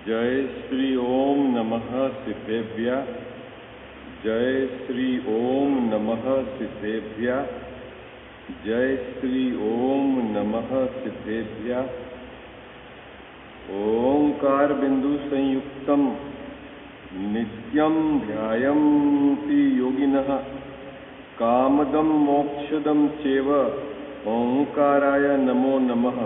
जय श्री ओम नमः सिद्धेभ्य। जय श्री ओम नमः सिद्धेभ्य। जय श्री ओम नमः सिद्धेभ्य। ओंकार बिंदु संयुक्तम नित्यं ध्यायन्ति योगिनः कामदं मोक्षदं चैव ओंकाराय नमो नमः।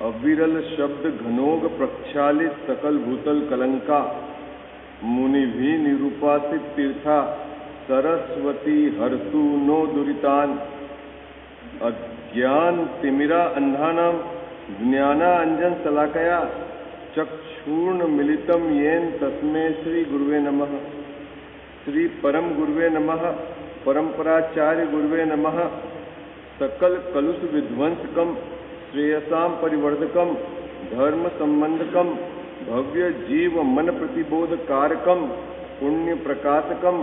अविरल शब्द घनोग प्रक्षालित सकल भूतल कलंका मुनि भी निरूपासित तीर्था सरस्वती हरतु नो दुरितान। अज्ञान तिमिरा अंधानाम ज्ञाना अंजन शलाकया चक्षुर्ण मिलितम येन तस्मै श्री गुरुवे नमः। श्री परम गुरुवे नमः। परंपराचार्य गुरुवे नमः। सकल कलुष विध्वंसकम श्रेयसाम परिवर्धकम धर्म संबंधकम भव्य जीव मन प्रतिबोध कारकम पुण्य प्रकाशकम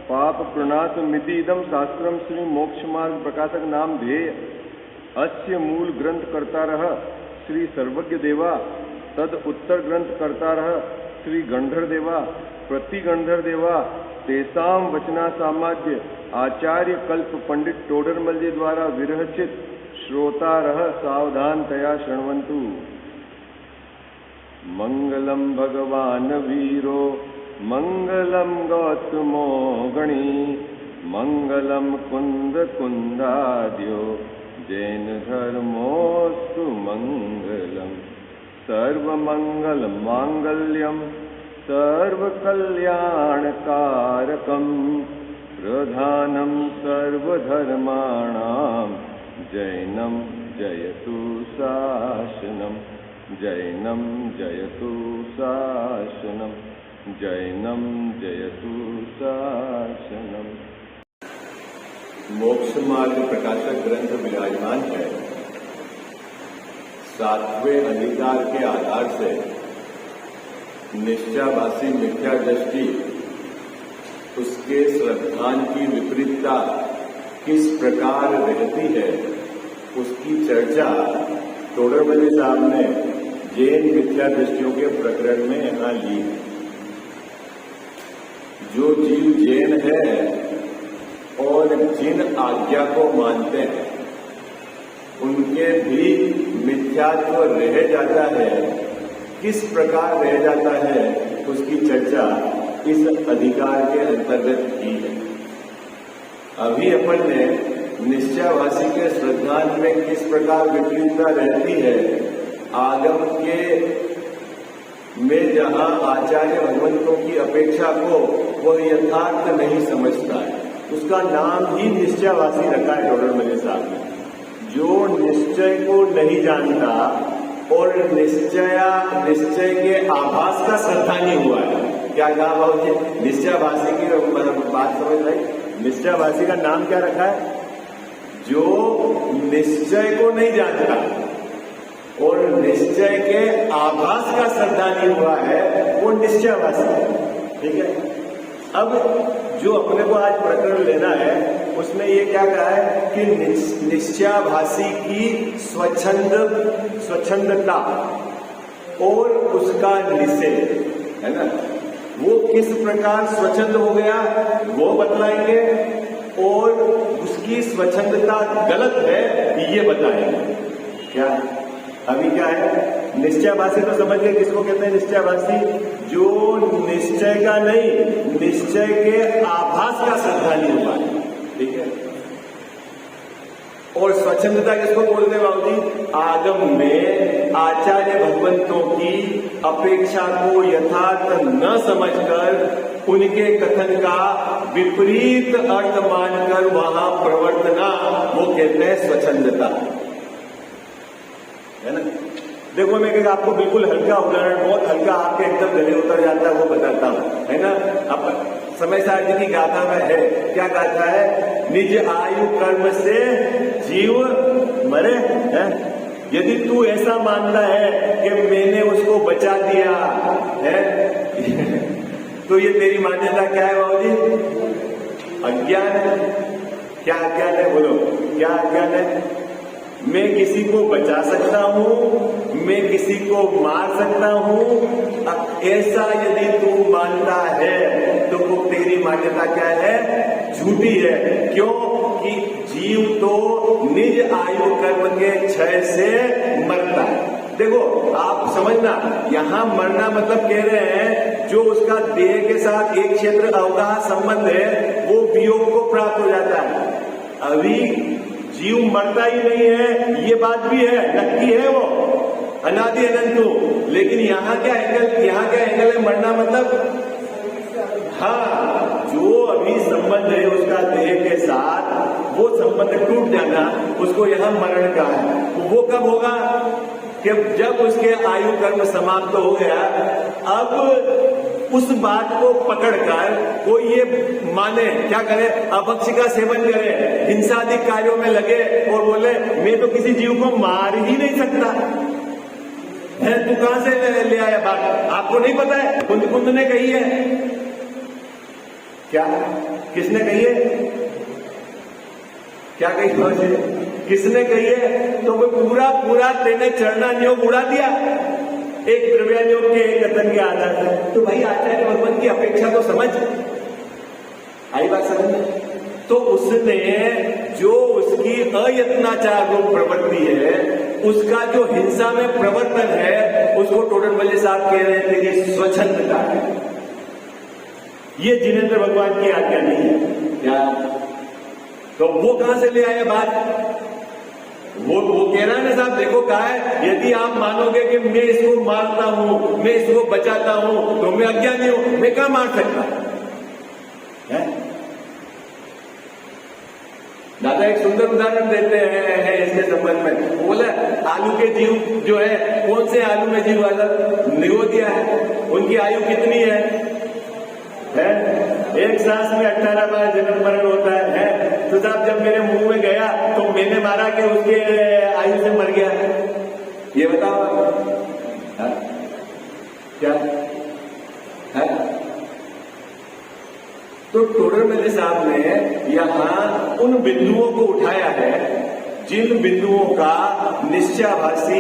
पाप प्रणाश मितिदम शास्त्रम श्री मोक्ष मार्ग प्रकाशक नाम ध्येय। अस्य मूल ग्रंथ करता रह श्री सर्वज्ञ देवा। तद उत्तर ग्रंथ करता रह श्री गंधर देवा। प्रति गंधर देवा तेसाम वचना सामाज्य आचार्य कल्प पंडित टोडरमल जी द्वारा विरचित श्रोता रह सावधानतया शृण्वन्तु। मंगलम भगवान वीरो मंगलम गौतमो गणी मंगलम कुंद कुंदाद्यो जैन धर्मोस्तु मंगलम। सर्वमंगल मांगल्यम सर्वकल्याणकारकम प्रधानम सर्वधर्माणां जैनम जयतु शासनम। जैनम जयतु शासनम। जैनम जयतु शासनम। मोक्ष मार्ग प्रकाशक ग्रंथ विराजमान है। 7वें अधिकार के आधार से निश्चयाभासी मिथ्या दृष्टि उसके श्रद्धान की विपरीतता किस प्रकार रहती है उसकी चर्चा टोडरमल साहब ने जैन मिथ्या दृष्टियों के प्रकरण में यहाँ ली है। जो जीव जैन है और जिन आज्ञा को मानते हैं उनके भी मिथ्यात्व रह जाता है। किस प्रकार रह जाता है उसकी चर्चा इस अधिकार के अंतर्गत की है। अभी अपन ने निश्चयाभासी के श्रद्धान में किस प्रकार विपरीतता रहती है आगम के में जहां आचार्य भगवंतों की अपेक्षा को वह यथार्थ नहीं समझता है उसका नाम ही निश्चयाभासी रखा है टोडरमल साहब ने। जो निश्चय को नहीं जानता और निश्चय के आभास का श्रद्धानी हुआ है। क्या कहा बाबू? निश्चयाभासी की बात समझ रही? निश्चयाभासी का नाम क्या रखा है? जो निश्चय को नहीं जानता और निश्चय के आभास का श्रद्धानी हुआ है वो निश्चयाभासी है। ठीक है। अब जो अपने को आज प्रकरण लेना है उसमें ये क्या कहा है कि निश्चयाभासी की स्वच्छंदता और उसका निषेध है ना, वो किस प्रकार स्वच्छंद हो गया वो बतलाएंगे और उसकी स्वच्छंदता गलत है ये बताएंगे। क्या अभी क्या है? निश्चयाभासी तो समझ गए किसको कहते हैं निश्चयाभासी? जो निश्चय का नहीं निश्चय के आभास का श्रद्धानी हुआ है। ठीक है। और स्वच्छंदता किसको बोलते हैं बाबू जी? आगम में आचार्य भगवंतों की अपेक्षा को यथार्थ न समझकर उनके कथन का विपरीत अर्थ मानकर वहां प्रवर्तना वो कहते हैं स्वच्छंदता। है ना? देखो मैं कहूँगा आपको बिल्कुल हल्का उदाहरण बहुत हल्का आपके एकदम गले उतर जाता है वो बताता हूं, है ना। अब समय सार जी की गाथा में है, क्या गाथा है? निज आयु कर्म से जीव मरे है। यदि तू ऐसा मानता है कि मैंने उसको बचा दिया है तो ये तेरी मान्यता क्या है बाबूजी? अज्ञान है। क्या अज्ञान है? बोलो क्या अज्ञान है? मैं किसी को बचा सकता हूं, मैं किसी को मार सकता हूं। अब ऐसा यदि तू मानता है तो वो तेरी मान्यता क्या है? झूठी है। क्यों? कि जीव तो निज आयु कर्म के क्षय से मरता है। देखो आप समझना, यहां मरना मतलब कह रहे हैं जो उसका देह के साथ एक क्षेत्र अवगाह संबंध है वो वियोग को प्राप्त हो जाता है। अभी जीव मरता ही नहीं है, ये बात भी है, नक्की है वो अनादि अनंत। लेकिन यहाँ क्या एंगल है मरना मतलब? हाँ, जो अभी संबंध है उसका देह के साथ, वो संबंध टूट जाना, उसको यहाँ मरण का है। वो कब होगा? कि जब उसके आयु कर्म समाप्त हो गया। अब उस बात को पकड़कर कोई ये माने, क्या करे? अभक्ष्य का सेवन करे, हिंसादिक कार्यों में लगे और बोले मैं तो किसी जीव को मार ही नहीं सकता है। तू कहां से ले आया बात? आपको नहीं पता है? कुंद ने कही है क्या? किसने कही है? क्या कही? किसने कही है? तो वो पूरा तेने चढ़ना नियोग उड़ा दिया एक द्रव्यायोग के एक कथन के आधार से। तो भाई आचार्य भगवान की अपेक्षा तो समझ आई बात समझ। तो उसने जो उसकी अयत्नाचार रूप प्रवृत्ति है, उसका जो हिंसा में प्रवर्तन है, उसको टोडरमल साहब कह रहे थे कि स्वच्छंदता है। ये जिनेंद्र भगवान की आज्ञा नहीं है क्या? तो वो कहां से ले आए बात? वो कह रहा है ना साहब, देखो कहा है, यदि आप मानोगे कि मैं इसको मारता हूं, मैं इसको बचाता हूं, तो मैं अज्ञानी हूं, मैं कहां मार सकता है? दादा एक सुंदर उदाहरण देते हैं इसके संबंध में। बोला आलू के जीव जो है, कौन से आलू में जीव वाला निगोदिया है, उनकी आयु कितनी है? एक सांस में 18 बार जन्म मरण होता है। तो साहब जब मेरे मुंह में गया तो मैंने मारा कि उसके आयु से मर गया? ये बताओ क्या है? तो टोडरमल साहब ने यहां उन बिंदुओं को उठाया है जिन बिंदुओं का निश्चयाभासी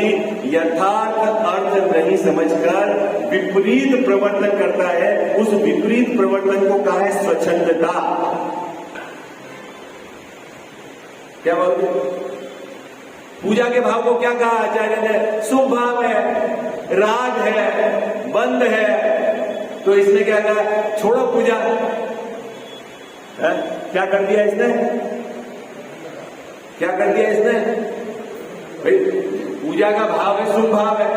यथार्थ अर्थ नहीं समझकर विपरीत प्रवर्तन करता है। उस विपरीत प्रवर्तन को कहा है स्वच्छंदता। क्या बोलते? पूजा के भाव को क्या कहा आचार्य ने? शुभ भाव है, राग है, बंद है। तो इसने क्या कहा? छोड़ो पूजा। क्या कर दिया इसने? क्या कर दिया इसने? भाई पूजा का भाव है, शुभ भाव है,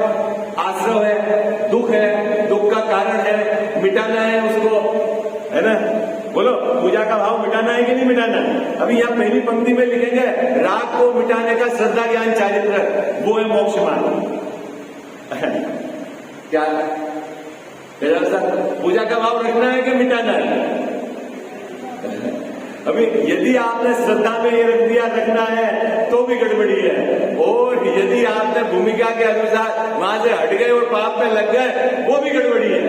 आश्रव है, दुख है, दुख का कारण है, मिटाना है उसको, है ना? बोलो पूजा का भाव मिटाना है कि नहीं मिटाना? अभी यहाँ पहली पंक्ति में लिखेंगे राग को मिटाने का श्रद्धा ज्ञान चारित्र, वो है मोक्ष मार्ग। क्या पूजा का भाव रखना है कि मिटाना है? अभी यदि आपने श्रद्धा में ये रख दिया रखना है तो भी गड़बड़ी है, और यदि आपने भूमिका के अनुसार वहां से हट गए और पाप में लग गए वो भी गड़बड़ी है।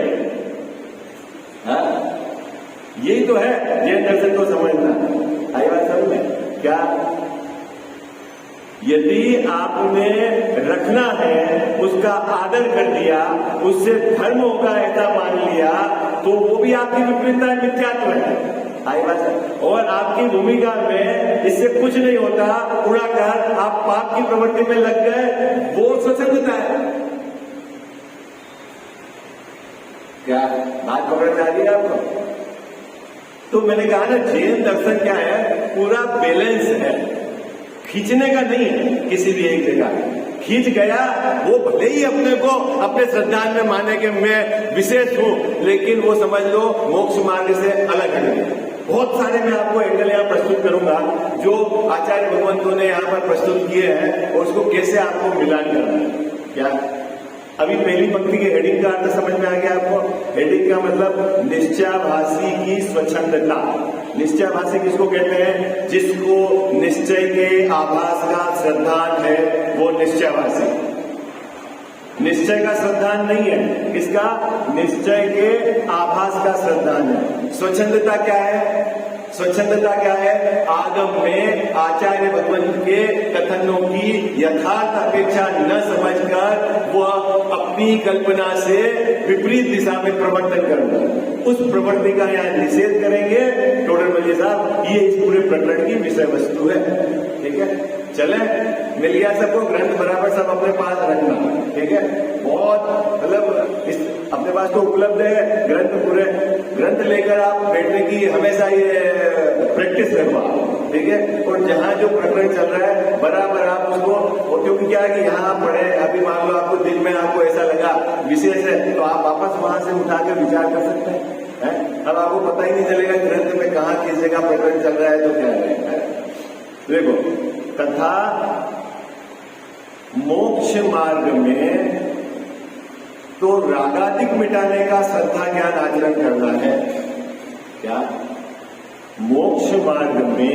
यही तो है जैन दर्शन को समझना। आई बात समझ में? क्या यदि आपने रखना है, उसका आदर कर दिया, उससे धर्म होगा ऐसा मान लिया, तो वो भी आपकी विपरीतता मिथ्यात्व है। आई बात। और आपकी भूमिका में इससे कुछ नहीं होता, उड़ाकर आप पाप की प्रवृत्ति में लग गए, वो स्वच्छंदता है। क्या बात पकड़ में आ रही है आपको? तो मैंने कहा ना जैन दर्शन क्या है? पूरा बैलेंस है, खींचने का नहीं है किसी भी एक जगह। खींच गया वो भले ही अपने को अपने श्रद्धान में माने कि मैं विशेष हूं, लेकिन वो समझ लो मोक्ष मार्ग से अलग है। बहुत सारे मैं आपको एंगल यहाँ प्रस्तुत करूंगा जो आचार्य भगवंतों ने यहाँ पर प्रस्तुत किए हैं और उसको कैसे आपको मिलान करना है। क्या अभी पहली पंक्ति की हेडिंग का अर्थ समझ में आ गया आपको? हेडिंग का मतलब निश्चयाभासी की स्वच्छंदता। निश्चयाभासी किसको कहते हैं? जिसको निश्चय के आभास का श्रद्धान है वो निश्चयाभासी। निश्चय का श्रद्धान नहीं है, किसका? निश्चय के आभास का श्रद्धान है। स्वच्छंदता क्या है? स्वच्छंदता क्या है? आगम में आचार्य भगवान के कथनों की यथार्थ अपेक्षा न समझकर वह अपनी कल्पना से विपरीत दिशा में प्रवर्तन करना, उस प्रवृत्ति का यहाँ निषेध करेंगे टोडरमल साहब। ये इस पूरे प्रकरण की विषय वस्तु है। ठीक है, चले, मिल गया सबको। ग्रंथ बराबर सब अपने पास रखना। ठीक है, बहुत मतलब इस अपने पास तो उपलब्ध है ग्रंथ पूरे। ग्रंथ लेकर आप बैठने की हमेशा ये प्रैक्टिस करवा। ठीक है, और जहाँ जो प्रकरण चल रहा है बराबर आप उसको, और क्योंकि क्या है कि यहाँ आप पढ़े, अभी मान लो आपको दिल में आपको ऐसा लगा विशेष है, तो आप वापस वहां से उठाकर विचार कर सकते हैं। अब आपको पता ही नहीं चलेगा ग्रंथ में कहाँ किस जगह प्रकरण चल रहा है तो क्या है। देखो, तथा मोक्ष मार्ग में तो रागादिक मिटाने का श्रद्धा ज्ञान आचरण करना है। क्या? मोक्ष मार्ग में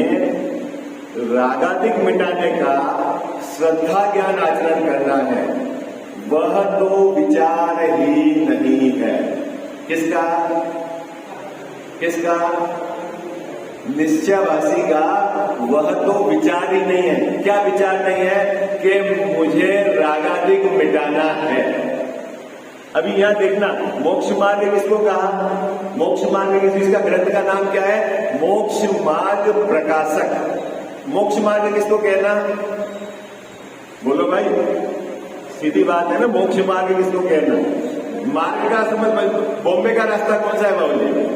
रागादिक मिटाने का श्रद्धा ज्ञान आचरण करना है, वह तो विचार ही नहीं है। किसका? किसका? निश्चयवासी का वह तो विचार ही नहीं है। क्या विचार नहीं है? कि मुझे रागादिक मिटाना है। अभी यहां देखना, मोक्ष मार्ग किसको कहा? मोक्ष मार्ग इसका ग्रंथ का नाम क्या है? मोक्ष मार्ग प्रकाशक। मोक्ष मार्ग किसको कहना? बोलो भाई, सीधी बात है ना। मोक्ष मार्ग किसको कहना? मार्ग का समझ, बॉम्बे का रास्ता कौन सा है बाबूजी?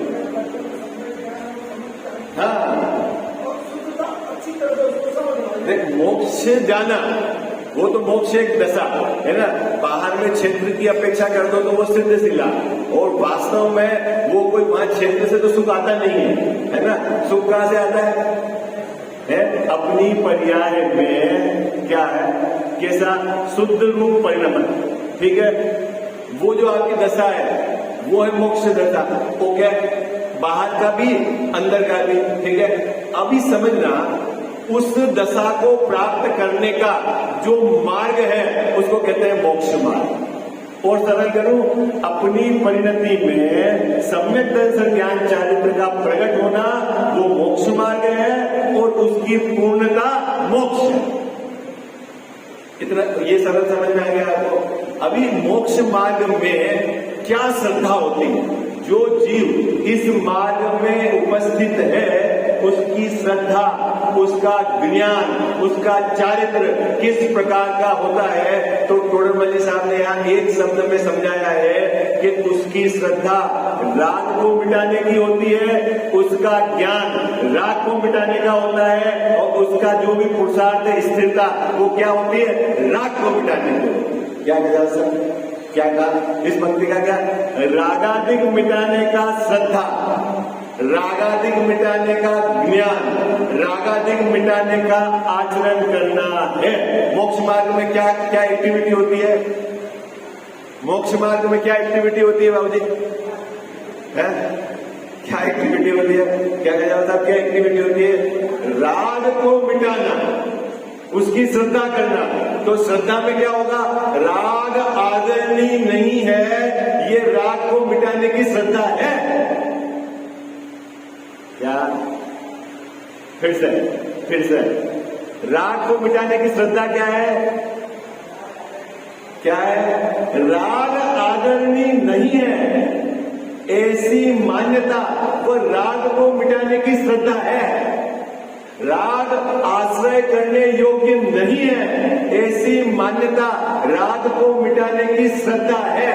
हाँ, देख, मोक्ष जाना वो तो मोक्ष एक दशा है ना। बाहर में क्षेत्र की अपेक्षा कर दो तो वो सिद्धशिला, और वास्तव में वो कोई वहां क्षेत्र से तो सुख आता नहीं है ना। सुख कहां से आता है? अपनी पर्याय में क्या है? कैसा? शुद्ध रूप परिणमन। ठीक है, वो जो आपकी दशा है वो है मोक्ष दशा। वो क्या? बाहर का भी अंदर का भी। ठीक है, अभी समझना, उस दशा को प्राप्त करने का जो मार्ग है उसको कहते हैं मोक्ष मार्ग। और सरल करूं, अपनी परिणति में सम्यक दर्शन ज्ञान चारित्र का प्रकट होना वो मोक्ष मार्ग है, और उसकी पूर्णता मोक्ष है। इतना ये सरल समझ में आ गया आपको। अभी मोक्ष मार्ग में क्या श्रद्धा होती है? जो जीव इस मार्ग में उपस्थित है उसकी श्रद्धा, उसका ज्ञान, उसका चारित्र किस प्रकार का होता है, तो टोडरमल साहब ने यहाँ एक शब्द में समझाया है कि उसकी श्रद्धा राग को मिटाने की होती है, उसका ज्ञान राग को मिटाने का होता है, और उसका जो भी पुरुषार्थ है, स्थिरता, वो क्या होती है? राग को मिटाने की। क्या कहा सर? क्या कहा इस पंक्ति का? क्या? रागादिक मिटाने का श्रद्धा, रागादिक मिटाने का ज्ञान, रागादिक मिटाने का आचरण करना है। मोक्ष मार्ग में क्या क्या एक्टिविटी होती है? मोक्ष मार्ग में क्या एक्टिविटी होती है बाबूजी? क्या एक्टिविटी होती है? क्या कहा जाता है? क्या एक्टिविटी होती है? राग को मिटाना, उसकी श्रद्धा करना। तो श्रद्धा में क्या होगा? राग आदरणीय नहीं है, ये राग को मिटाने की श्रद्धा है। क्या? फिर से राग को मिटाने की श्रद्धा क्या है? क्या है? राग आदरणीय नहीं है, ऐसी मान्यता वो राग को मिटाने की श्रद्धा है। राग आश्रय करने योग्य नहीं है, ऐसी मान्यता राग को मिटाने की श्रद्धा है।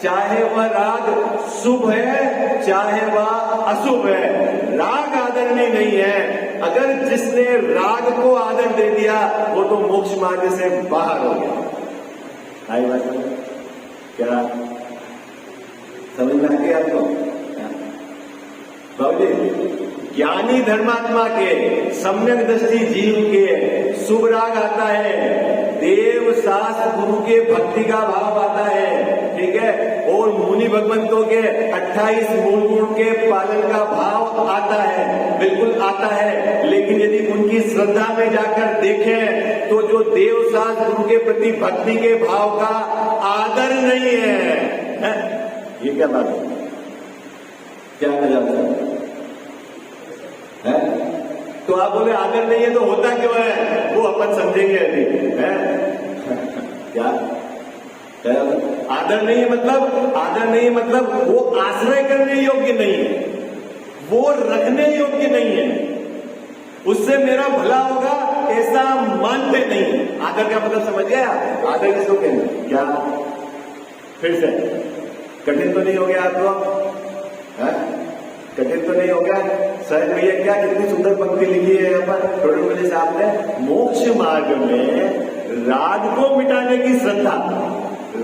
चाहे वह राग शुभ है, चाहे वह अशुभ है, राग आदरणीय नहीं है। अगर जिसने राग को आदर दे दिया वो तो मोक्ष मार्ग से बाहर हो गया। आई बात क्या समझ में आ गया आपको? बाबूजी, ज्ञानी धर्मात्मा के, सम्यक दृष्टि जीव के शुभ राग आता है, देव शास्त्र गुरु के भक्ति का भाव आता है। ठीक है, और मुनि भगवंतों के 28 मूल गुण के पालन का भाव आता है, बिल्कुल आता है। लेकिन यदि उनकी श्रद्धा में जाकर देखें तो जो देव शास्त्र गुरु के प्रति भक्ति के भाव का आदर नहीं है। ये क्या बात है? क्या कहा जाता है? है? तो आप बोले आदर नहीं है तो होता क्यों है, वो अपन समझेंगे अभी, है? क्या आदर नहीं है मतलब वो आश्रय करने योग्य नहीं है, वो रखने योग्य नहीं है, उससे मेरा भला होगा ऐसा मानते नहीं। आदर का मतलब समझ गया? आदर किसको कहना? क्या फिर से कठिन तो नहीं हो गया आपको? कठिन तो नहीं हो गया? सहज भैया क्या कितनी सुंदर पंक्ति लिखी है यहाँ पर टोटल साहब ने। मोक्ष मार्ग में राग को मिटाने की श्रद्धा,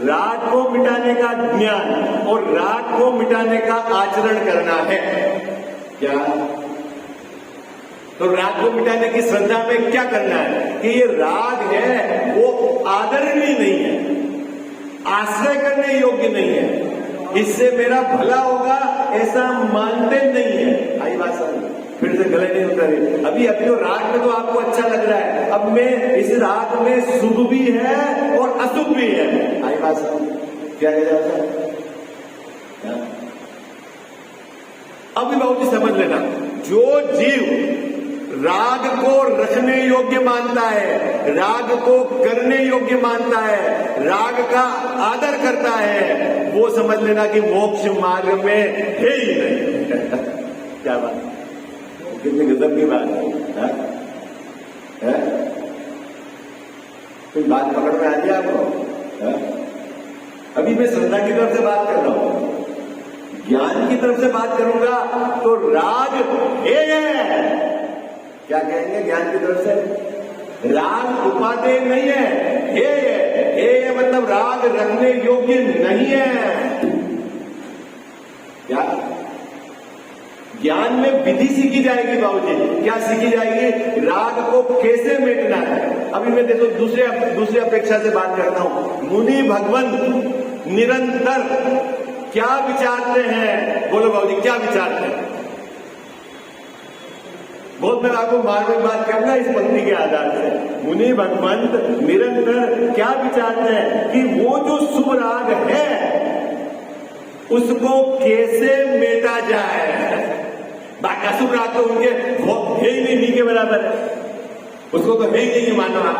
राग को मिटाने का ज्ञान और राग को मिटाने का आचरण करना है। क्या? तो राग को मिटाने की श्रद्धा में क्या करना है कि ये राग है वो आदरणीय नहीं है, आश्रय करने योग्य नहीं है, इससे मेरा भला होगा ऐसा मानते नहीं है। आई बात समझ? फिर से गले नहीं उतरी। अभी तो राग में तो आपको अच्छा लग रहा है, अब में इस राग में शुभ भी है और अशुभ भी है। आई बात समझ? क्या कह जाता है? अभी बहुत ही समझ लेना, जो जीव राग को रखने योग्य मानता है, राग को करने योग्य मानता है, राग का आदर करता है, वो समझ लेना कि मोक्ष मार्ग में है ही नहीं। क्या बात, कितनी गजब की बात है? कोई बात पकड़ में आ गई आपको? अभी मैं श्रद्धा की तरफ से बात कर रहा हूं, ज्ञान की तरफ से बात करूंगा तो राग है। क्या कहेंगे ज्ञान की तरफ से? राग उपादेय नहीं है, हे मतलब राग रखने योग्य नहीं है। क्या? ज्ञान में विधि सीखी जाएगी बाबूजी। क्या सीखी जाएगी? राग को कैसे मिटना है। अभी मैं देखो दूसरे अपेक्षा से बात करता हूं। मुनि भगवंत निरंतर क्या विचारते हैं? बोलो बाबूजी क्या विचारते हैं? बहुत मैं आपको बाद में बात करना इस पंक्ति के आधार से। मुनि भगवंत निरंतर क्या विचारते हैं कि वो जो शुभ राग है उसको कैसे मेटा जाए। बाकी अशुभ राग तो उनके है ही नहीं के बराबर है, उसको तो है ही नहीं मानो आप।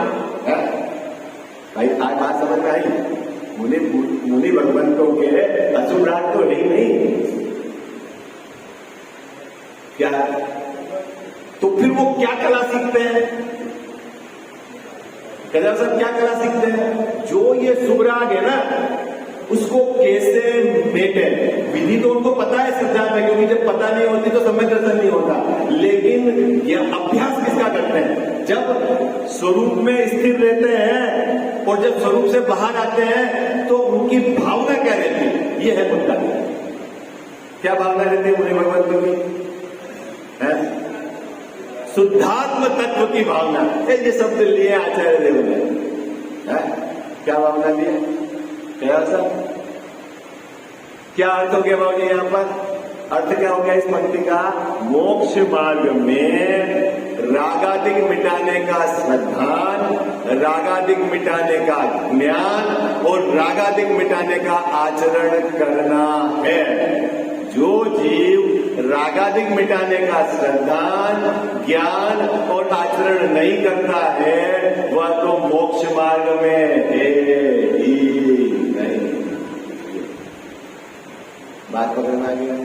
भाई आज बात समझ में आई? मुनि भगवंतों के अशुभ राग तो है ही नहीं। क्या? तो फिर वो क्या कला सीखते हैं? कला साहब क्या कला सीखते हैं? जो ये शुभ राग है ना उसको कैसे मेटे। विधि तो उनको पता है सिद्धांत में, क्योंकि जब पता नहीं होती तो सम्यक दर्शन नहीं होता। लेकिन ये अभ्यास किसका करते हैं? जब स्वरूप में स्थिर रहते हैं और जब स्वरूप से बाहर आते हैं तो उनकी भावना क्या रहती है, ये है मुद्दा। क्या भावना रहती है मुनि भगवंतों की? शुद्धात्म तत्व की भावना। ये शब्द लिए आचार्य देव ने। क्या भावना दी? क्या सब क्या अर्थ हो गया बाबू जी यहां पर? अर्थ क्या हो गया इस पंक्ति का? मोक्ष मार्ग में रागादिक मिटाने का श्रद्धान, रागादिक मिटाने का ज्ञान और रागादिक मिटाने का आचरण करना है। जो जीव रागादिक मिटाने का श्रद्धान, ज्ञान और आचरण नहीं करता है वह तो मोक्ष मार्ग में है ही नहीं। बात पकड़ में आ गया?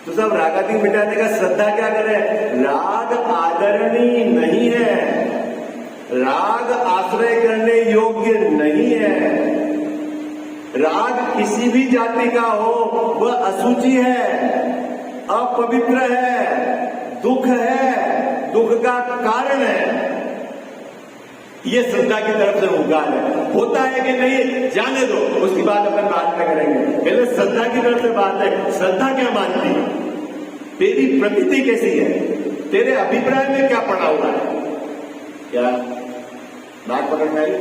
तो सब रागादिक मिटाने का श्रद्धा क्या करे? राग आदरणीय नहीं है, राग आश्रय करने योग्य नहीं है। राग किसी भी जाति का हो वह अशुचि है, अपवित्र है, दुख है, दुख का कारण है। ये श्रद्धा की तरफ से उगार है। होता है कि नहीं जाने दो, उसकी बात अपन बाद में करेंगे। पहले श्रद्धा की तरफ से बात है। श्रद्धा क्या मानती है? तेरी प्रतीति कैसी है? तेरे अभिप्राय में क्या पड़ा हुआ है? क्या बात पकड़ में आई?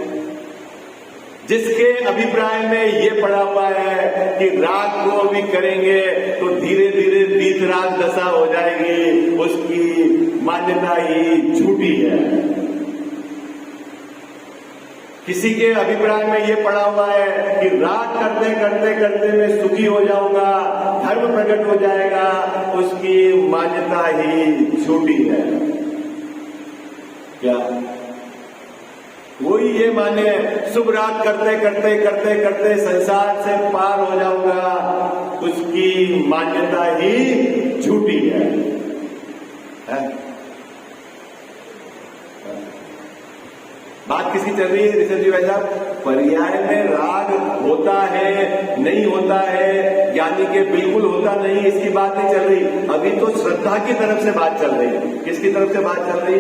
जिसके अभिप्राय में ये पड़ा हुआ है कि राग को भी करेंगे तो धीरे धीरे वीतराग दशा हो जाएगी, उसकी मान्यता ही झूठी है। किसी के अभिप्राय में ये पड़ा हुआ है कि राग करते करते करते मैं सुखी हो जाऊंगा, धर्म प्रकट हो जाएगा, उसकी मान्यता ही झूठी है। क्या कोई ये माने शुभ राग करते करते करते करते संसार से पार हो जाऊंगा, उसकी मान्यता ही झूठी है? बात किसकी चल रही है ऋषभ जी भाई साहब? पर्याय में राग होता है नहीं होता है, ज्ञानी के बिल्कुल होता नहीं, इसकी बात नहीं चल रही। अभी तो श्रद्धा की तरफ से बात चल रही है। किसकी तरफ से बात चल रही?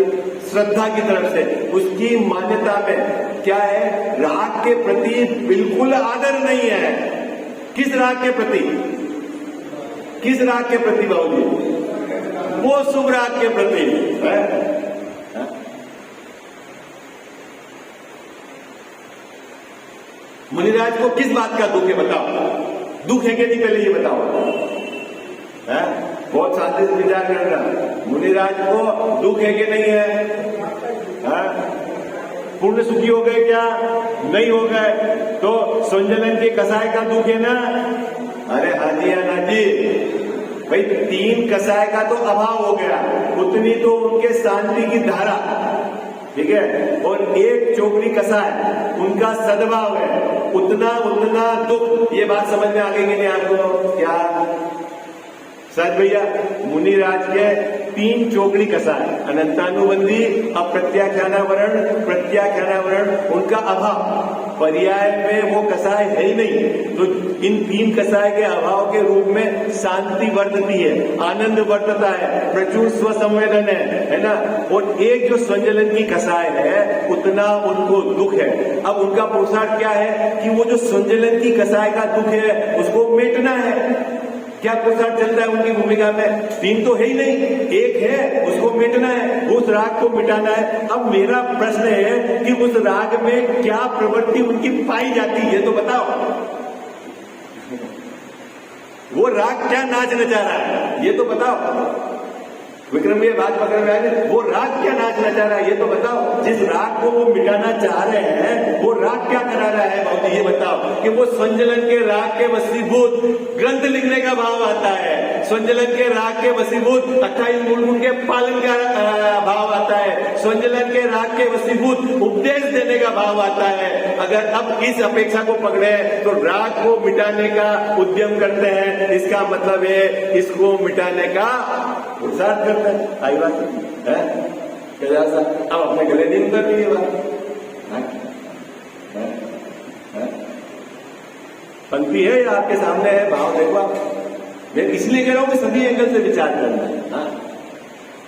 श्रद्धा की तरफ से। उसकी मान्यता में क्या है? राग के प्रति बिल्कुल आदर नहीं है। किस राग के प्रति? किस राग के प्रति बाबूजी? वो शुभ राग के प्रति है। मुनिराज को किस बात का दुख है बताओ? दुख है कि नहीं, पहले ये बताओ। है? बहुत शांति से विचार करना। मुनिराज को दुख है कि नहीं है? पूर्ण सुखी हो गए क्या? नहीं हो गए तो संजलन के कसाय का दुख है ना? अरे हाँ जी, हाँ ना जी भाई, 3 कसाय का तो अभाव हो गया, उतनी तो उनके शांति की धारा, ठीक है, और 1 चोकरी कसाय उनका सद्भाव है, उतना उतना दुख। ये बात समझ में आ गई कि नहीं आपको? क्या सच भैया? मुनिराज के 3 चोकड़ी कसाय, अनंतानुबंधी, अप्रत्याख्यानावरण, प्रत्याख्यानावरण, उनका अभाव। पर्याय में वो कसाय है ही नहीं, तो इन 3 कसाय के अभाव के रूप में शांति वर्तती है, आनंद वर्तता है, प्रचुर स्वसंवेदन है ना? और एक जो संजलन की कसाय है, उतना उनको दुख है। अब उनका पुरुषार्थ क्या है कि वो जो संजलन की कसाय का दुख है उसको मेटना है। क्या पुरुषार्थ चल रहा है उनकी भूमिका में? 3 तो है ही नहीं, 1 है, उसको मिटना है, उस राग को मिटाना है। अब मेरा प्रश्न है कि उस राग में क्या प्रवृत्ति उनकी पाई जाती है, तो बताओ। वो राग क्या नाच नचा रहा है, ये तो बताओ। विक्रम ये बात पकड़ में आए, वो राग क्या नाच नचा रहा है, ये तो बताओ। जिस राग को वो मिटाना चाह रहे हैं, वो राग क्या करा रहा है बाबूजी, ये बताओ। कि वो संजलन के राग के वसीभूत ग्रंथ लिखने का भाव आता है, संजलन के राग के वसीभूत 28 मूल के पालन का भाव आता है, संजलन के राग के वसीभूत उपदेश देने का भाव आता है। अगर अब इस अपेक्षा को पकड़े तो राग को मिटाने का उद्यम करते हैं, इसका मतलब है इसको मिटाने का पुरुषार्थ करते हैं। आई बात है? अब अपने गले नहीं उतर रही है बात। पंक्ति है या आपके सामने है, भाव देखो आप। मैं इसलिए कह रहा हूं कि सभी एंगल से विचार करना है।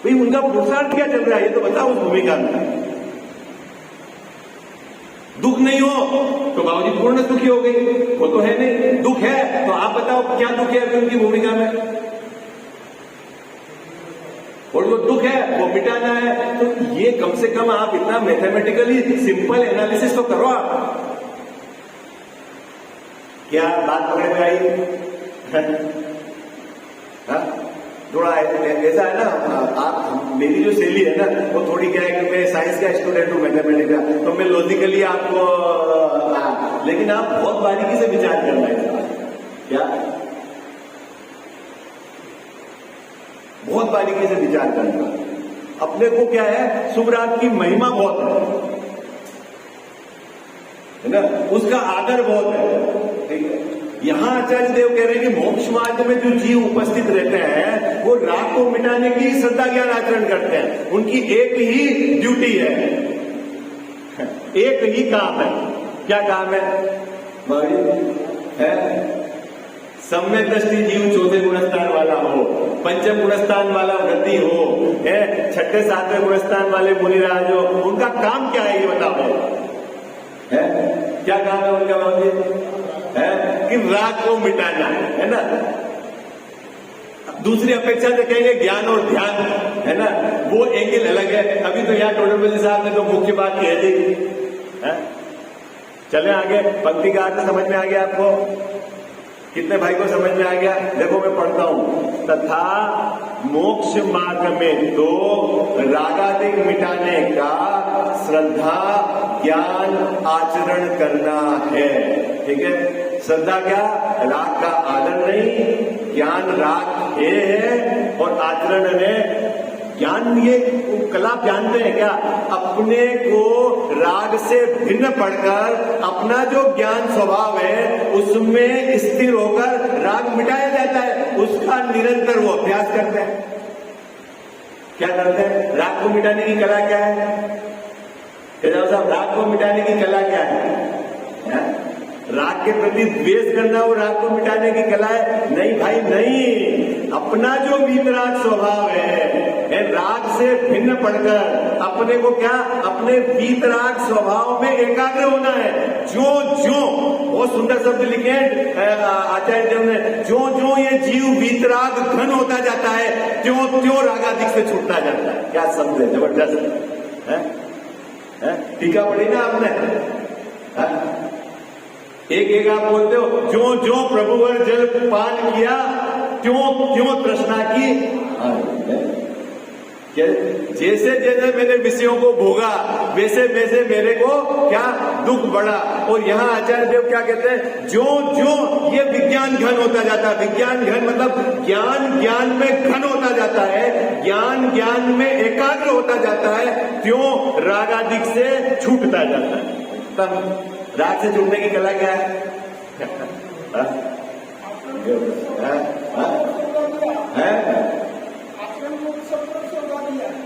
भाई उनका पुरुषार्थ क्या चल रहा है, ये तो बताओ। उस भूमिका में दुख नहीं हो तो बाबूजी पूर्ण सुखी हो गई, वो तो है नहीं। दुख है तो आप बताओ क्या दुख है अभी उनकी भूमिका में, और जो दुख है वो मिटाना है। तो ये कम से कम आप इतना मैथमेटिकली सिंपल एनालिसिस तो करो आप। क्या बात पकड़ में आई? थोड़ा ऐसा है ना, आप मेरी जो शैली है ना वो थोड़ी क्या है कि मैं साइंस का स्टूडेंट हूं, मैथमेटिक्स का, तो मैं लॉजिकली आपको लेकिन आप बहुत बारीकी से विचार करना है। क्या बहुत बारीकी से विचार करना। अपने को क्या है, शुभ राग की महिमा बहुत है ना, उसका आदर बहुत है, ठीक है। यहां आचार्य देव कह रहे हैं कि मोक्ष मार्ग में जो जीव उपस्थित रहते हैं वो राग को मिटाने की श्रद्धा ज्ञान आचरण करते हैं। उनकी एक ही ड्यूटी है, एक ही काम है। क्या काम है? सम्यक दृष्टि जीव 4वें गुणस्थान वाला हो, 5वें गुणस्थान वाला वृद्धि हो, 6ठे 7वें गुणस्थान वाले मुनिराज हो। उनका काम क्या है ये बताओ है? क्या काम है उनका बाबूजी? है कि राग को मिटाना है ना। दूसरी अपेक्षा से कहेंगे ज्ञान और ध्यान, है ना, वो एंगल अलग है। अभी तो यहाँ टोडरमल साहब ने तो मुख्य बात कह दी है। चले आगे, पंक्ति का अर्थ समझ में आ गया आपको? कितने भाई को समझ में आ गया? देखो मैं पढ़ता हूं। तथा मोक्ष मार्ग में तो रागादिक मिटाने का श्रद्धा ज्ञान आचरण करना है। ठीक है, श्रद्धा क्या? राग का आदर नहीं, ज्ञान राग है और आचरण है ज्ञान। ये कला जानते हैं क्या? अपने को राग से भिन्न पढ़कर अपना जो ज्ञान स्वभाव है उसमें स्थिर होकर राग मिटाया जाता है, उसका निरंतर वो अभ्यास करते हैं। क्या करते हैं? राग को मिटाने की कला क्या है? साहब, राग को मिटाने की कला क्या है? राग के प्रति द्वेष करना वो राग को मिटाने की कला है? नहीं भाई नहीं, अपना जो वीतराग स्वभाव है राग से भिन्न पढ़कर अपने को क्या? अपने वीतराग स्वभाव में एकाग्र होना है। जो बहुत सुंदर शब्द लिखे आचार्य देव ने, जो ये जीव वीतराग घन होता जाता है त्यों रागाधिक से छूटता जाता है। क्या शब्द है, जबरदस्त है। टीका पढ़ी ना आपने? एक आप बोलते हो जो प्रभुवर जल पान किया त्यों तृष्णा की। जैसे जैसे मैंने विषयों को भोगा वैसे वैसे मेरे को क्या दुख बढ़ा। और यहाँ आचार्य देव क्या कहते हैं? जो ये विज्ञान घन होता जाता है, विज्ञान घन मतलब ज्ञान में घन होता जाता है, ज्ञान में एकाग्र होता जाता है, त्यों रागादिक से छूटता जाता है। तब राग से छूटने की कला क्या है?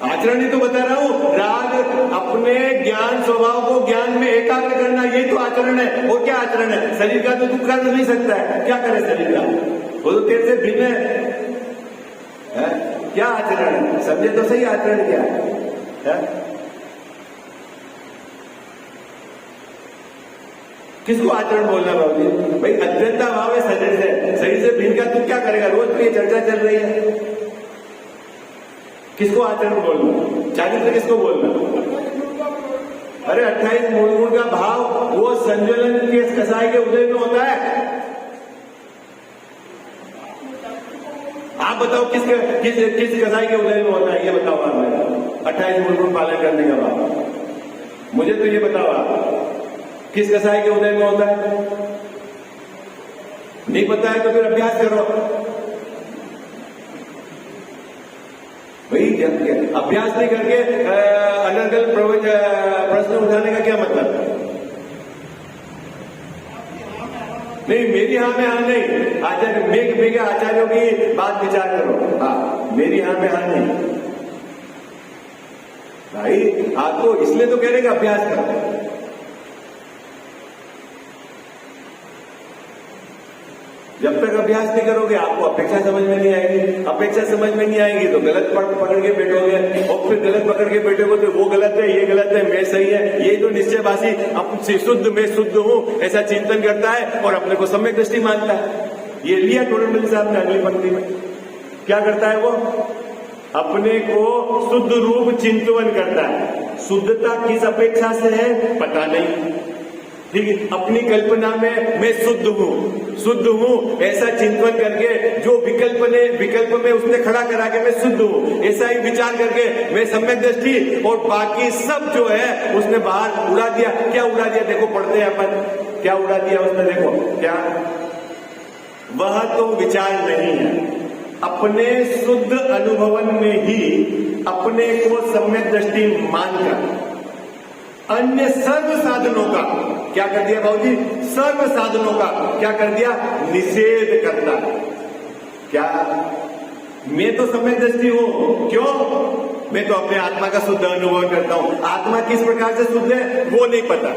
आचरण ही तो बता रहा हूं। राग अपने ज्ञान स्वभाव को ज्ञान में एकाग्र करना, यही तो आचरण है। और क्या आचरण है? शरीर का तो दुख कर नहीं सकता है, क्या करे शरीर का? वो तो तेरे से भिन्न है। क्या आचरण है? समझे तो सही आचरण क्या है? किसको आचरण बोलना बाबू जी? भाई अद्वैता भाव है शरीर से भिन्न का तू क्या करेगा? रोज तो ये चर्चा चल रही है। किसको आचरण बोलना? चारित्र किसको बोलना? अरे 28 मूल गुण का भाव वो संज्वलन के कसाई के उदय में होता है। आप बताओ किस कसाई के उदय में होता है? ये बताओ आप। 28 मूल गुण पालन करने का भाव मुझे तो ये बताओ आप, किस कसाई के उदय में होता है? नहीं पता है तो फिर अभ्यास करो भाई। अभ्यास नहीं करके अनर्गल प्रश्न उठाने का क्या मतलब? नहीं, मेरी हाँ में हाँ नहीं। आचार्य मेघ आचार्यों की बात विचार करो। हाँ, मेरी हाँ में हाँ नहीं भाई। आपको इसलिए तो कह रहे कि अभ्यास करो। जब तक अभ्यास नहीं करोगे आपको अपेक्षा समझ में नहीं आएगी। अपेक्षा समझ में नहीं आएगी तो गलत पकड़ के बैठोगे, और फिर गलत पकड़ के बैठोगे तो वो गलत है, ये गलत है, मैं सही है। यही तो निश्चयवासी अपने शुद्ध मैं शुद्ध हूं ऐसा चिंतन करता है और अपने को सम्यक दृष्टि मानता है। ये लिया टोडरमल साहब ने अगली पंक्ति में। क्या करता है वो? अपने को शुद्ध रूप चिंतन करता है। शुद्धता किस अपेक्षा से है पता नहीं, ठीक है। अपनी कल्पना में मैं शुद्ध हूं ऐसा चिंतन करके, जो विकल्प में उसने खड़ा करा के मैं शुद्ध हूं ऐसा ही विचार करके मैं सम्यक दृष्टि, और बाकी सब जो है उसने बाहर उड़ा दिया। क्या उड़ा दिया? देखो पढ़ते हैं अपन, क्या उड़ा दिया उसने? देखो क्या, वह तो विचार नहीं है। अपने शुद्ध अनुभवन में ही अपने को सम्यक दृष्टि मानकर अन्य सर्व साधनों का क्या कर दिया बाबूजी? सर्व साधनों का क्या कर दिया? निषेध करता। क्या? मैं तो सम्यक दृष्टि हूं, क्यों? मैं तो अपने आत्मा का शुद्ध अनुभव करता हूं। आत्मा किस प्रकार से शुद्ध है वो नहीं पता,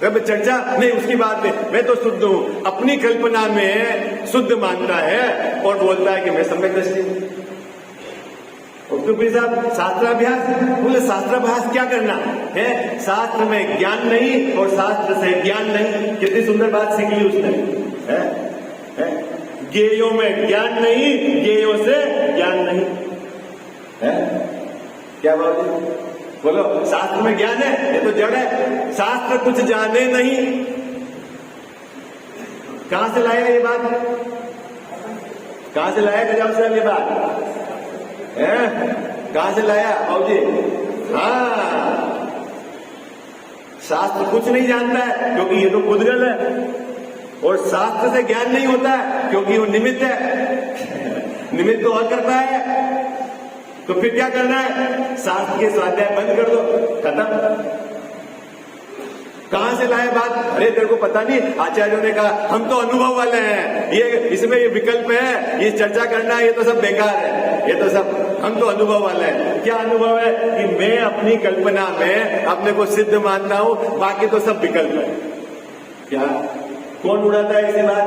चर्चा नहीं उसकी बात नहीं। मैं तो शुद्ध हूं, अपनी कल्पना में शुद्ध मानता है और बोलता है कि मैं सम्यक दृष्टि हूं। तो फिर साहब शास्त्राभ्यास, बोले शास्त्राभ्यास क्या करना है? शास्त्र में ज्ञान नहीं और शास्त्र से ज्ञान नहीं। कितनी सुंदर बात सीख ली उसने, है? ज्ञेयों में ज्ञान नहीं, ज्ञेयों से ज्ञान नहीं है। क्या बात है? बोलो, शास्त्र में ज्ञान है, ये तो जड़ है। शास्त्र कुछ जाने नहीं। कहां से लाया ये बात? कहां से लाया गजाव साहब ये बात? कहां से लाया बाबूजी? हाँ, शास्त्र कुछ नहीं जानता है क्योंकि ये तो खुदगल है, और शास्त्र से ज्ञान नहीं होता है क्योंकि वो निमित्त है। निमित्त तो और करता है, तो फिर क्या करना है? शास्त्र के स्वाध्याय बंद कर दो, खत्म। कहां से लाए बात? अरे तेरे को पता नहीं, आचार्यों ने कहा हम तो अनुभव वाले हैं, ये इसमें ये विकल्प है, ये चर्चा करना ये तो सब बेकार है, ये तो सब, हम तो अनुभव वाले हैं। क्या अनुभव है? कि मैं अपनी कल्पना में अपने को सिद्ध मानता हूं, बाकी तो सब विकल्प है। क्या कौन उड़ाता है ऐसी बात?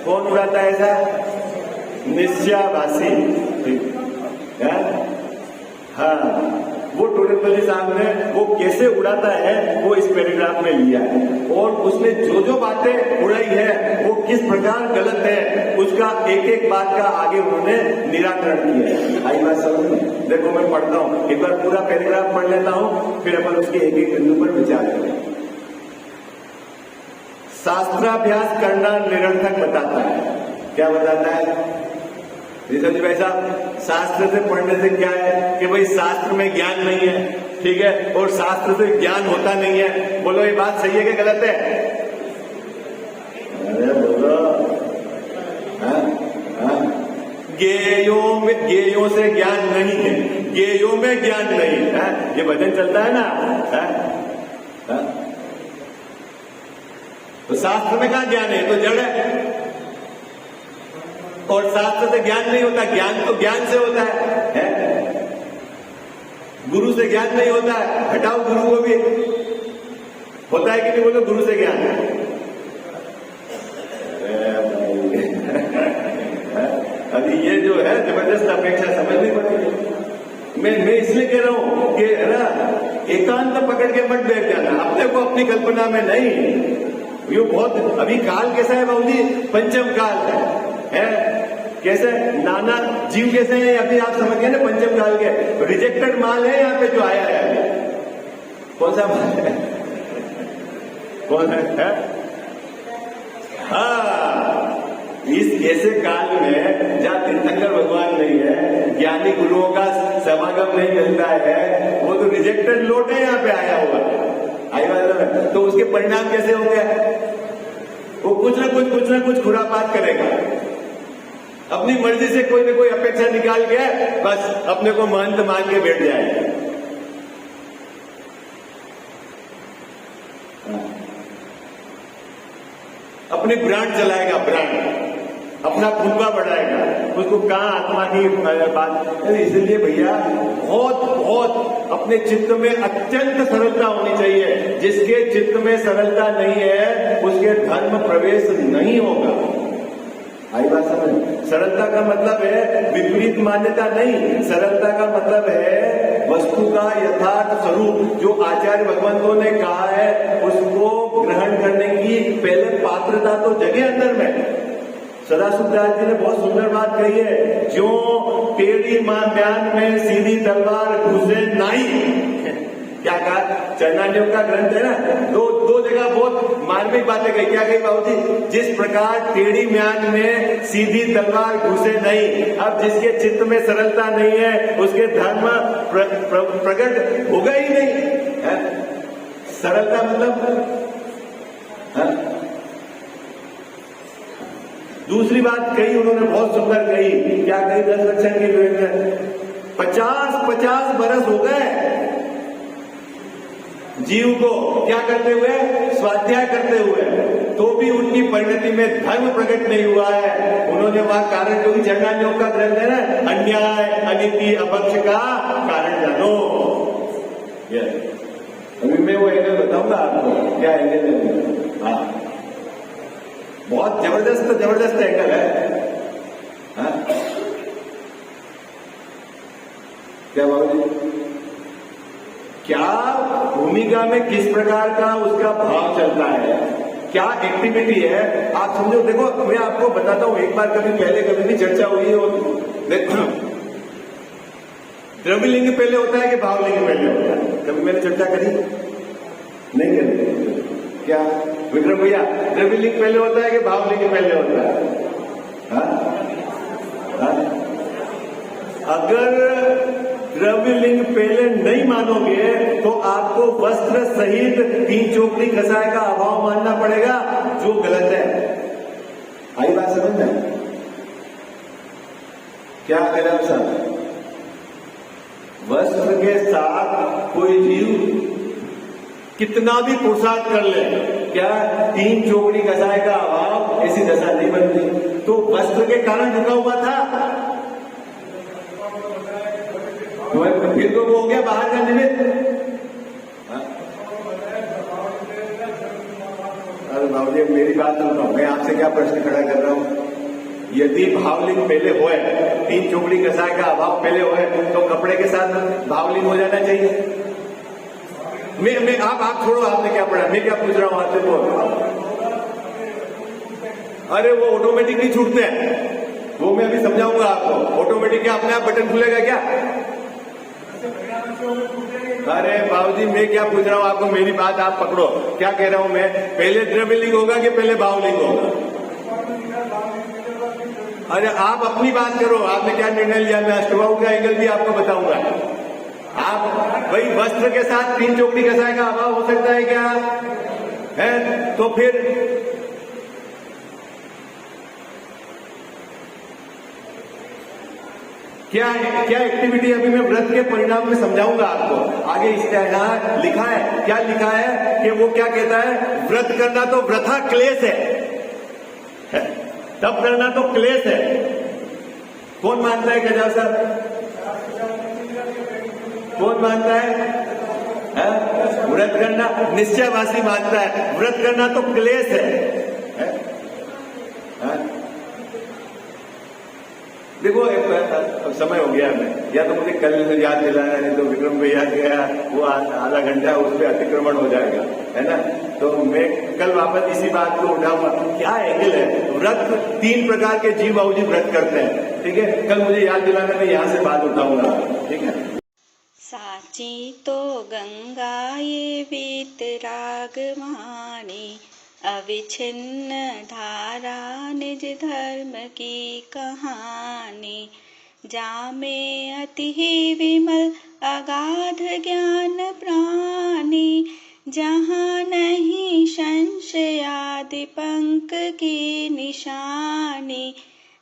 कौन उड़ाता है ऐसा? निश्चयाभासी। हाँ, वो टोरेपल्ली साहब ने वो कैसे उड़ाता है वो इस पैराग्राफ में लिया है, और उसने जो जो बातें उड़ाई है वो किस प्रकार गलत है उसका एक एक बात का आगे उन्होंने निराकरण किया है। आई बात समझ में? देखो मैं पढ़ता हूं, एक बार पूरा पैराग्राफ पढ़ लेता हूं, फिर अपन उसके एक एक बिंदु पर विचार करें। शास्त्राभ्यास करना निरर्थक बताता है। क्या बताता है ऋषभ जी भाई साहब? शास्त्र से पढ़ने से क्या है कि भाई शास्त्र में ज्ञान नहीं है, ठीक है, और शास्त्र से ज्ञान होता नहीं है। बोलो ये बात सही है कि गलत है? अरे बोलो। गेयों से ज्ञान नहीं है, गेयों में ज्ञान नहीं है। ये भजन चलता है ना। तो शास्त्र में कहाँ ज्ञान है? तो जड़ है, और शास्त्र से ज्ञान नहीं होता। ज्ञान तो ज्ञान से होता है? गुरु से ज्ञान नहीं होता है। हटाओ गुरु को भी, होता है कि नहीं? बोलो गुरु से ज्ञान। अभी ये जो है जबरदस्त अपेक्षा समझनी पड़ेगी। मैं इसलिए कह रहा हूं कि है ना, एकांत पकड़ के मत बैठ जाना, अपने को अपनी कल्पना में नहीं। ये बहुत, अभी काल कैसा है बाबूजी? पंचम काल है। कैसे नाना जीव कैसे हैं अभी आप समझ गए ना? पंचम काल के रिजेक्टेड माल है यहाँ पे जो आया है अभी। कौन सा माल है? कौन है? हाँ, इस ऐसे काल में जहाँ तीर्थंकर भगवान नहीं है, ज्ञानी गुरुओं का समागम नहीं मिलता है, वो तो रिजेक्टेड लोट है यहाँ पे आया हुआ। आई बात? तो उसके परिणाम कैसे होंगे? वो कुछ ना कुछ खुरापात करेगा, अपनी मर्जी से कोई न कोई अपेक्षा निकाल के बस अपने को महंत मान के बैठ जाएगा। अपनी ब्रांड चलाएगा, ब्रांड अपना फुलवा बढ़ाएगा, उसको कहाँ आत्मा की बात। इसलिए भैया बहुत अपने चित्त में अत्यंत सरलता होनी चाहिए। जिसके चित्त में सरलता नहीं है उसके धर्म प्रवेश नहीं होगा। आई बात समझ? सरलता का मतलब है विपरीत मान्यता नहीं, सरलता का मतलब है वस्तु का यथार्थ स्वरूप जो आचार्य भगवंतों ने कहा है उसको ग्रहण करने की पहले पात्रता तो जगह अंदर में। सदाशिवदास जी ने बहुत सुंदर बात कही है, जो टेढ़ी म्यान में सीधी तलवार घुसे नहीं। क्या कहा? चरणान्यों का ग्रंथ है ना, दो जगह बहुत मार्मिक बातें कही। क्या कही बाबूजी? जिस प्रकार टेढ़ी म्यान में सीधी तलवार घुसे नहीं। अब जिसके चित्त में सरलता नहीं है उसके धर्म प्रकट होगा ही नहीं है? सरलता मतलब दूसरी बात कही उन्होंने, बहुत सुंदर कही। क्या कही? 10 लक्षण की विवेक 50 बरस हो गए जीव को क्या करते हुए? स्वाध्याय करते हुए, तो भी उनकी परिणति में धर्म प्रकट नहीं हुआ है। उन्होंने वहां कारण, जो भी चरणान्यों का ग्रंथ है ना, अन्याय अनिति अपक्ष का कारण जानो। अभी मैं वो एंगल बताऊंगा आपको, क्या एंगल है। हाँ, बहुत जबरदस्त एंगल है। हाँ? क्या बाबूजी? क्या भूमिका में किस प्रकार का उसका भाव चलता है, क्या एक्टिविटी है, आप समझो। देखो मैं आपको बताता हूं, एक बार कभी भी चर्चा हुई है। देखो द्रव्यलिंग पहले होता है कि भावलिंग पहले होता है? कभी मैंने चर्चा करी? नहीं करी। क्या विक्रम भैया, द्रव्यलिंग पहले होता है कि भावलिंग पहले होता है? हाँ? हाँ? अगर द्रव्यलिंग पहले नहीं मानोगे तो आपको वस्त्र सहित 3 चोकड़ी कसाय का अभाव मानना पड़ेगा, जो गलत है। आई बात समझ में? क्या करें आप साहब? वस्त्र के साथ कोई जीव कितना भी पुरुषार्थ कर ले, क्या 3 चोकड़ी कसाय का अभाव ऐसी दशा नहीं बनती। तो वस्त्र के कारण झुका हुआ था, तो फिर तो वो हो गया बाहर का निमित्त। अरे बाबूजी मेरी बात सुनो, मैं आपसे क्या प्रश्न खड़ा कर रहा हूं? यदि भावलिंग पहले होए, 3 चोकड़ी कसाय का अभाव पहले होए, तो कपड़े के साथ भावलिंग हो जाना चाहिए। मैं आप छोड़ो, आपने क्या पढ़ा, मैं क्या पूछ रहा हूं आपसे? अरे वो ऑटोमेटिक नहीं छूटते हैं, वो मैं अभी समझाऊंगा आपको। ऑटोमेटिक क्या अपने आप बटन खुलेगा क्या? अरे बाबूजी मैं क्या पूछ रहा हूं आपको, मेरी बात आप पकड़ो। क्या कह रहा हूं मैं? पहले द्रव्यलिंग होगा कि पहले भावलिंग होगा? अरे आप अपनी बात करो, आपने क्या निर्णय लिया? मैं अष्टबाहु का एंगल भी आपको बताऊंगा। आप भाई वस्त्र के साथ 3 चोकड़ी कसाय का अभाव हो सकता है क्या? है तो फिर क्या एक्टिविटी अभी मैं व्रत के परिणाम में समझाऊंगा आपको। आगे इसका यहाँ लिखा है, क्या लिखा है कि वो क्या कहता है? व्रत करना तो व्रथा क्लेश है, तब करना तो क्लेश है। कौन मानता है गजाव साहब? कौन मानता है? व्रत करना निश्चयवासी मानता है, व्रत करना तो क्लेश है? देखो अब समय हो गया हमें, या तो मुझे कल याद दिलाना, नहीं तो विक्रम को याद गया वो आधा घंटा उस पर अतिक्रमण हो जाएगा, है ना। तो मैं कल वापस इसी बात को उठाऊंगा। क्या एंगल है? व्रत 3 प्रकार के जीव बाबूजी व्रत करते हैं, ठीक है। कल मुझे याद दिलाना, मैं यहाँ से बात उठाऊंगा, ठीक है। साची तो गंगा ये वीतराग वाणी, अविच्छिन्न धारा निज धर्म की कहानी। जामे अति ही विमल अगाध ज्ञान प्राणी, जहाँ नहीं संशयादि पंक की निशानी।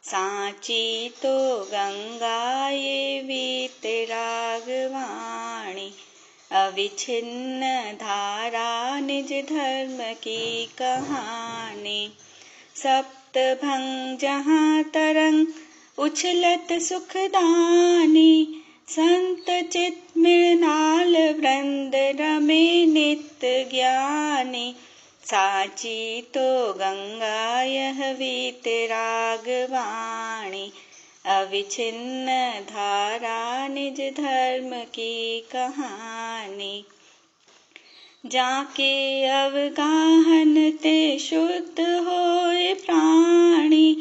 साची तो गंगा ये वीतराग वाणी, अविच्छिन्न धारा निज धर्म की कहानी। सप्तभंग जहाँ तरंग उछलत सुखदानी, संत चित मृणाल वृंद रमे नित्य ज्ञानी। साची तो गंगा यह वीतराग वाणी, अविच्छिन्न धारा निज धर्म की कहानी। जाके अवगाहन ते शुद्ध होए प्राणी,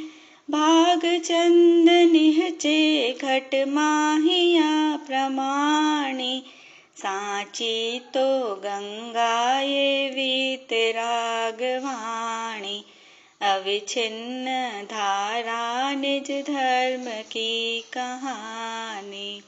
भाग चंद निहचे घट माहिया प्रमाणी। साची तो गंगा ये वीतराग वाणी, अविच्छिन्न धारा निज धर्म की कहानी।